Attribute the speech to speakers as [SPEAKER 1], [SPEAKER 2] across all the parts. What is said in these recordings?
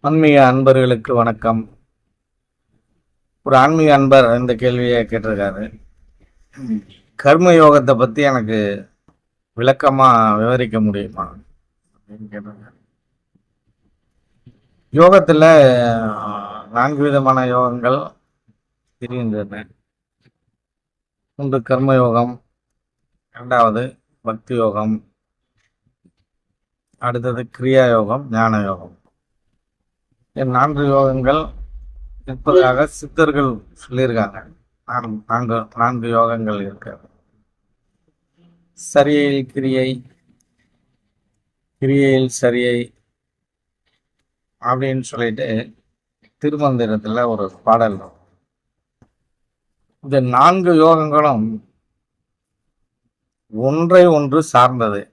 [SPEAKER 1] ஆன்மீக அன்பர்களுக்கு வணக்கம். ஒரு ஆன்மீக அன்பர் இந்த கேள்வியை கேட்டிருக்காரு. கர்ம யோகத்தை பற்றி எனக்கு விளக்கமாக விவரிக்க முடியுமா அப்படின்னு கேட்டிருக்காரு. யோகத்தில் 4 விதமான யோகங்கள் இருக்கின்றன. ஒன்று கர்ம யோகம், இரண்டாவது பக்தி யோகம், அடுத்தது கிரியா யோகம், ஞான யோகம். 4 யோகங்கள் இருப்பதாக சித்தர்கள் சொல்லியிருக்காங்க. 4 யோகங்கள் இருக்கு. சரியில் கிரியை, கிரியையில் சரியை அப்படின்னு சொல்லிட்டு திருமந்திரத்துல ஒரு பாடல். இந்த 4 யோகங்களும் ஒன்றை ஒன்று சார்ந்தது.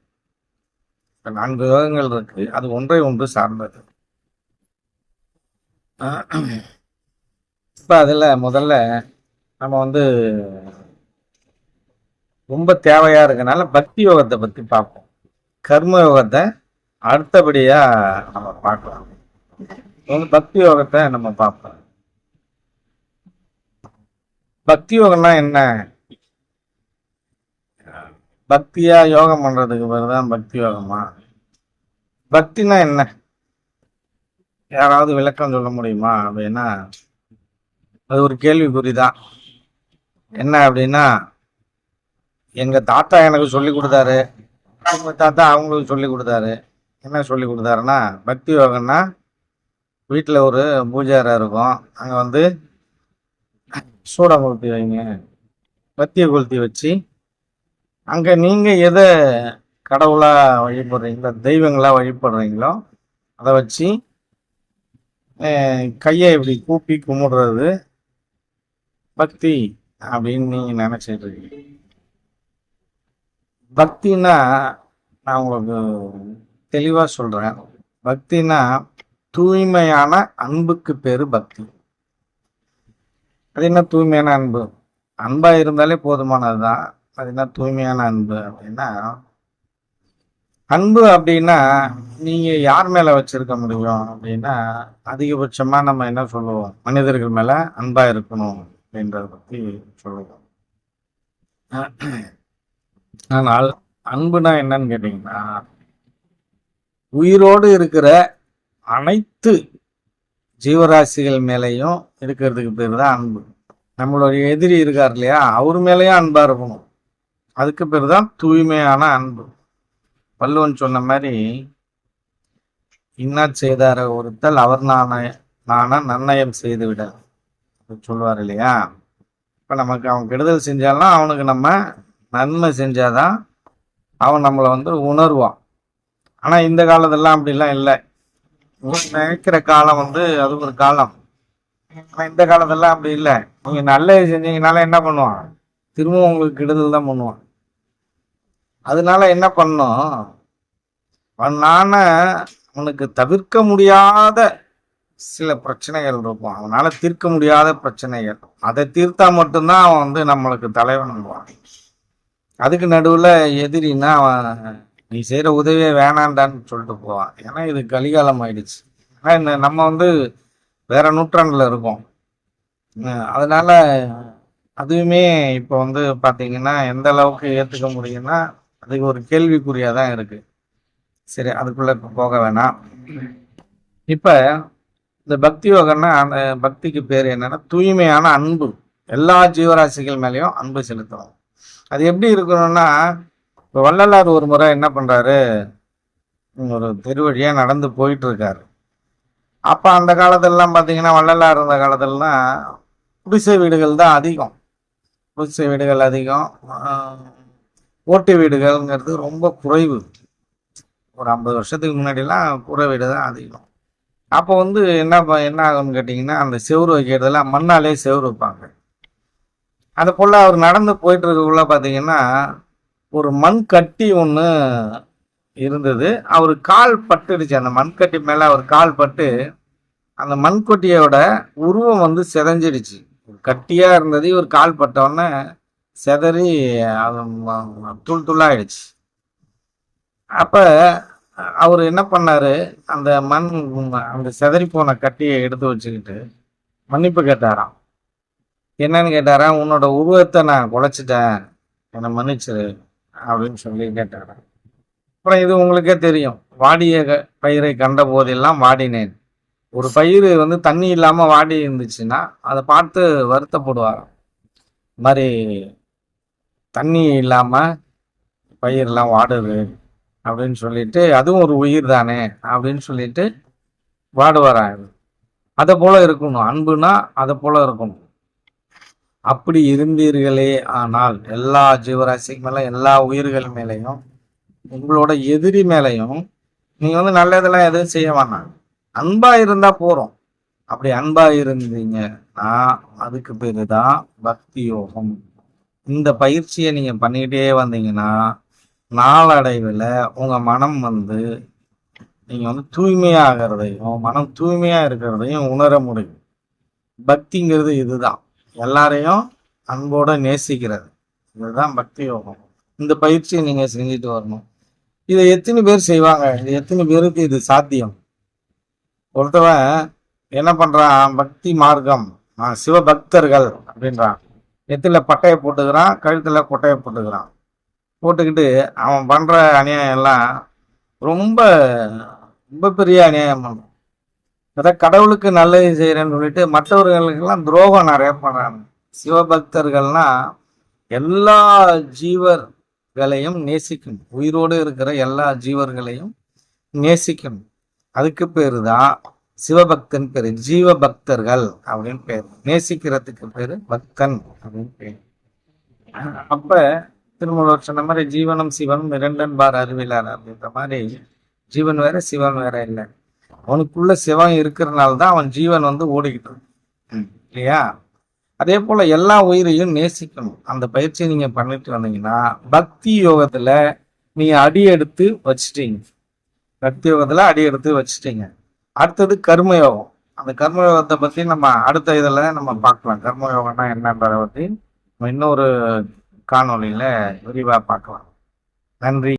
[SPEAKER 1] 4 யோகங்கள் இருக்கு, அது ஒன்றை ஒன்று சார்ந்தது. இப்போ அதில் முதல்ல நம்ம ரொம்ப தேவையாக இருக்கனால பக்தி யோகத்தை பற்றி பார்ப்போம். கர்ம யோகத்தை அடுத்தபடியாக நம்ம பார்க்கலாம். பக்தி யோகத்தை நம்ம பார்ப்போம். பக்தி யோகம்னா என்ன? பக்தியா யோகம் பண்ணுறதுக்கு பேர் தான் பக்தி யோகமா? பக்தினா என்ன? யாராவது விளக்கம் சொல்ல முடியுமா அப்படின்னா அது ஒரு கேள்விக்குறிதான். என்ன அப்படின்னா, எங்க தாத்தா எனக்கு சொல்லி கொடுத்தாரு, அவங்க தாத்தா அவங்களுக்கு சொல்லி கொடுத்தாரு. என்ன சொல்லி கொடுத்தாருன்னா, பக்தி யோகம்னா வீட்டில் ஒரு பூஜை அறை இருக்கும், அங்கே சூடை கொளுத்தி வைங்க, பத்தியை கொளுத்தி வச்சு அங்கே நீங்கள் எதை கடவுளாக வழிபடுறீங்களோ, தெய்வங்களாக வழிபடுறீங்களோ அதை வச்சு கையை இப்படி கூப்பி கும்பிடுறது பக்தி அப்படின்னு நீங்க நினைச்சிட்டு இருக்கீங்க. பக்தினா நான் உங்களுக்கு தெளிவா சொல்றேன். பக்தினா தூய்மையான அன்புக்கு பேரு பக்தி. அது என்ன தூய்மையான அன்பு? அன்பா இருந்தாலே போதுமானதுதான். அது என்ன தூய்மையான அன்பு அப்படின்னா, அன்பு அப்படின்னா நீங்க யார் மேல வச்சிருக்க முடியும் அப்படின்னா, அதிகபட்சமா நம்ம என்ன சொல்லுவோம், மனிதர்கள் மேல அன்பா இருக்கணும் அப்படின்றத பத்தி சொல்லுவோம். ஆனால் அன்புனா என்னன்னு கேட்டீங்கன்னா, உயிரோடு இருக்கிற அனைத்து ஜீவராசிகள் மேலையும் இருக்கிறதுக்கு பேர் தான் அன்பு. நம்மளுடைய எதிரி இருக்கார் இல்லையா, அவர் மேலேயும் அன்பா இருக்கணும். அதுக்கு பேர் தான் தூய்மையான அன்பு. வள்ளுவன் சொன்ன மாதிரி, இன்னா செய்தார ஒருத்தல் அவர் நான நன்னயம் செய்து விட சொல்லுவார் இல்லையா. இப்போ நமக்கு அவன் கெடுதல் செஞ்சாலும் அவனுக்கு நம்ம நன்மை செஞ்சாதான் அவன் நம்மளை உணர்வான். ஆனால் இந்த காலத்தெல்லாம் அப்படிலாம் இல்லை. நினைக்கிற காலம் அது ஒரு காலம். ஆனால் இந்த காலத்தெல்லாம் அப்படி இல்லை. நீங்கள் நல்லது செஞ்சீங்கனால என்ன பண்ணுவான், திரும்பவும் உங்களுக்கு கெடுதல் தான் பண்ணுவான். அதனால என்ன பண்ணும், அவனுக்கு தவிர்க்க முடியாத சில பிரச்சனைகள் இருக்கும், அவனால தீர்க்க முடியாத பிரச்சனைகள். அதை தீர்த்தா மட்டும்தான் அவன் நம்மளுக்கு தலைவன் பண்ணுவான். அதுக்கு நடுவில் எதிரின்னா அவன் நீ செய்கிற உதவியே வேணாண்டான்னு சொல்லிட்டு போவான். ஏன்னா இது கலிகாலம் ஆயிடுச்சு. ஏன்னா நம்ம வேற நூற்றாண்டில் இருக்கோம். அதனால அதுவுமே இப்போ பார்த்தீங்கன்னா எந்த அளவுக்கு ஏற்றுக்க முடியும்னா அதுக்கு ஒரு கேள்விக்குறியாக தான் இருக்கு. சரி, அதுக்குள்ள இப்போ போக வேணாம். இப்போ இந்த பக்தி யோகம்னா, அந்த பக்திக்கு பேர் என்னன்னா தூய்மையான அன்பு. எல்லா ஜீவராசிகள் மேலேயும் அன்பு செலுத்தணும். அது எப்படி இருக்கணும்னா, இப்போ வள்ளலார் ஒரு முறை என்ன பண்றாரு, ஒரு தெரு வழியா நடந்து போயிட்டு இருக்காரு. அப்போ அந்த காலத்திலலாம் பார்த்தீங்கன்னா, வள்ளலார் இருந்த காலத்துலலாம் குடிசை வீடுகள் தான் அதிகம். குடிசை வீடுகள் அதிகம், ஓட்டு வீடுகள்ங்கிறது ரொம்ப குறைவு. ஒரு 50 வருஷத்துக்கு முன்னாடிலாம் கூரை வீடு தான் அதிகம். அப்போ என்ன ஆகும்னு கேட்டிங்கன்னா, அந்த செவுறு வைக்கிறதெல்லாம் மண்ணாலே செவுறு வைப்பாங்க. அது போல் அவர் நடந்து போயிட்டு இருக்கக்குள்ள பார்த்தீங்கன்னா ஒரு மண் கட்டி ஒன்று இருந்தது. அவர் கால் பட்டுடுச்சு. அந்த மண்கட்டி மேலே அவர் கால் பட்டு அந்த மண்கொட்டியோட உருவம் செதஞ்சிடுச்சு. கட்டியாக இருந்தது, இவர் கால் பட்டோடனே செதறி அது தூள் தூளாயிடுச்சு. அப்போ அவர் என்ன பண்ணாரு, அந்த அந்த சிதறி போன கட்டியை எடுத்து வச்சுக்கிட்டு மன்னிப்பு கேட்டாராம். என்னன்னு கேட்டாராம், உன்னோட உருவத்தை நான் குலைச்சிட்டேன், என்னை மன்னிச்சிரு அப்படின்னு சொல்லி கேட்டாராம். அப்புறம் இது உங்களுக்கே தெரியும், வாடிய பயிரை கண்ட போதெல்லாம் வாடினேன். ஒரு பயிர் தண்ணி இல்லாம வாடி இருந்துச்சுன்னா அதை பார்த்து வருத்தப்படுவாராம். இந்த மாதிரி தண்ணி இல்லாம பயிரெல்லாம் வாடுது அப்படின்னு சொல்லிட்டு, அதுவும் ஒரு உயிர் தானே அப்படின்னு சொல்லிட்டு வாடுவாராம். அதை போல இருக்கணும், அன்புனா அதை போல இருக்கணும். அப்படி இருந்தீர்களே ஆனால் எல்லா ஜீவராசிக்கு மேல, எல்லா உயிர்கள் மேலையும், உங்களோட எதிரி மேலையும் நீங்க நல்லதெல்லாம் எதுவும் செய்ய வேணாம், அன்பா இருந்தா போறோம். அப்படி அன்பா இருந்தீங்கன்னா அதுக்கு பேரு தான் பக்தி யோகம். இந்த பயிற்சியை நீங்க பண்ணிக்கிட்டே வந்தீங்கன்னா நாளடைவில் உங்க மனம் நீங்க தூய்மையாகிறதையும், மனம் தூய்மையா இருக்கிறதையும் உணர முடியும். பக்திங்கிறது இதுதான், எல்லாரையும் அன்போட நேசிக்கிறது. இதுதான் பக்தி யோகம். இந்த பயிற்சியை நீங்க செஞ்சுட்டு வரணும். இதை எத்தனை பேர் செய்வாங்க? இது எத்தனை பேருக்கு இது சாத்தியம்? ஒருத்தவன் என்ன பண்றான், பக்தி மார்க்கம், சிவபக்தர்கள் அப்படின்றான். நெத்தில பட்டையை போட்டுக்கிறான், கழுத்துல கொட்டையை போட்டுக்கிறான். போட்டுக்கிட்டு அவன் பண்ற அநியாயம் எல்லாம் ரொம்ப ரொம்ப பெரிய அநியாயம் பண்ணுறான். அதான் கடவுளுக்கு நல்லது செய்யறேன்னு சொல்லிட்டு மற்றவர்களுக்கெல்லாம் துரோகம் நிறைய பண்றாங்க. சிவபக்தர்கள்னா எல்லா ஜீவர்களையும் நேசிக்கணும், உயிரோடு இருக்கிற எல்லா ஜீவர்களையும் நேசிக்கணும். அதுக்கு பேரு தான் சிவபக்தன் பேரு, ஜீவ பக்தர்கள் அப்படின்னு பேரு. நேசிக்கிறதுக்கு பேரு பக்தன் அப்படின்னு பேரு. அப்ப திருமூலர் சொன்ன மாதிரி ஜீவனும் சிவனும் இரண்டன்பார் அறிவிலார் அப்படின்ற மாதிரி, ஜீவன் வேற சிவன் வேற இல்லை. அவனுக்குள்ள சிவன் இருக்கிறதுனால தான் அவன் ஜீவன் ஓடிக்கிட்டு இல்லையா? அதே போல எல்லா உயிரையும் நேசிக்கணும். அந்த பயிற்சியை நீங்க பண்ணிட்டு வந்தீங்கன்னா பக்தி யோகத்துல நீங்க அடி எடுத்து வச்சுட்டீங்க. பக்தி யோகத்துல அடி எடுத்து வச்சுட்டீங்க. அடுத்தது கர்மயோகம். அந்த கர்மயோகத்தை பத்தி நம்ம அடுத்த இதுல நம்ம பார்க்கலாம். கர்மயோகம்னா என்னன்றதை பத்தி இன்னொரு காணொலியில விரிவா பார்க்கலாம். நன்றி.